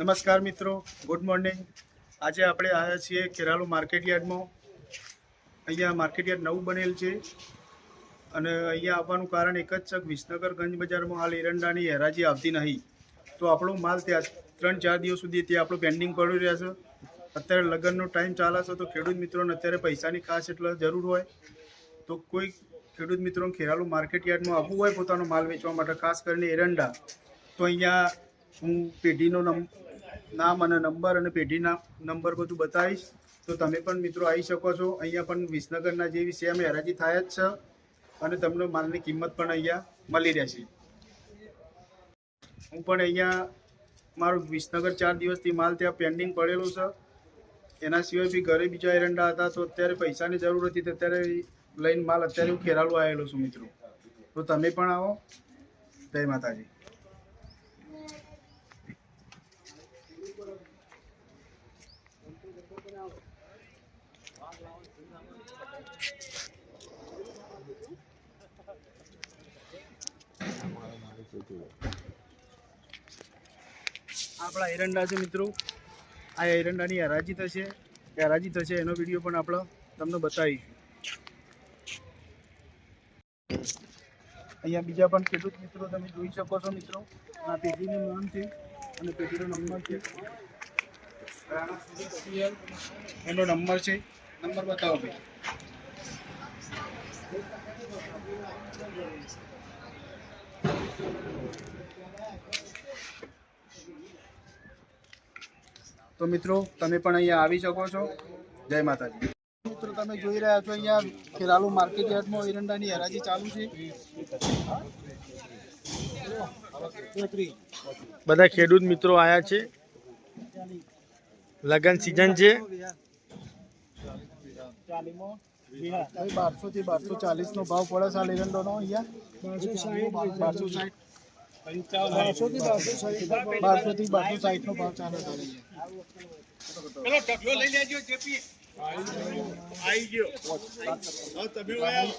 નમસ્કાર મિત્રો, good morning. આજે આપણે આવ્યા છીએ ખેરાલુ માર્કેટયાર્ડમાં। અહીંયા માર્કેટયાર્ડ નવું બનેલ છે અને અહીંયા આવવાનું કારણ એક જ છે, વિસનગર ગંજ બજારમાં હાલ એરંડાની હરાજી આવતી નહીં, તો આપણો માલ ત્યાં 3-4 દિવસ સુધી ત્યાં આપણું પેન્ડિંગ પડ્યું રહેશે। અત્યારે લગ્નનો ટાઈમ ચાલે છે, તો ખેડૂત મિત્રોને અત્યારે પૈસાની ખાસ એટલે જરૂર હોય, તો કોઈ ખેડૂત મિત્રોને ખેરાલુ માર્કેટયાર્ડમાં આવવું હોય પોતાનો માલ વેચવા માટે, ખાસ કરીને એરંડા, તો અહીંયા હું પેઢીનો નામ અને નંબર અને પેઢીના નંબર બધું બતાવીશ, તો તમે પણ મિત્રો આવી શકો છો। અહીંયા પણ વિસનગરના જેવી સેમ હરાજી થાય જ છે અને તમને માલની કિંમત પણ અહીંયા મળી રહેશે। હું પણ અહીંયા મારું વિસનગર 4 દિવસથી માલ ત્યાં પેન્ડિંગ પડેલો છે। એના સિવાય બી ઘરે બીજા એરંડા હતા, તો અત્યારે પૈસાની જરૂર હતી, તો અત્યારે લઈને માલ અત્યારે હું ખેરાલુ આવેલો છું મિત્રો, તો તમે પણ આવો। જય માતાજી। આપણા એરંડા છે મિત્રો, આ એરંડાની હરાજી થશે, એનો વિડીયો પણ આપણે તમને બતાવીશું। અહીંયા બીજા પણ ખેડૂત મિત્રો તમે જોઈ શકો છો મિત્રો, આ પેઢીનું નામ છે અને પેઢીનો નંબર છે, એનો નંબર છે, નંબર બતાવો ભાઈ। તો મિત્રો તમે પણ અહીંયા આવી શકો છો। જય માતાજી। મિત્રો તમે જોઈ રહ્યા છો અહીંયા ખેરાલુ માર્કેટયાર્ડમાં એરંડાની હરાજી ચાલુ છે। બધા ખેડૂત મિત્રો આયા છે, લગન સીઝન છે। 1200 થી 1240 નો ભાવ પડે છે એરંડાનો। અહીંયા 1260 થી 1260 નો ભાવ ચાલે છે। પેલો ઢગલો લઈ લેજો જેપી આવી ગયો, હવે તમે આવો।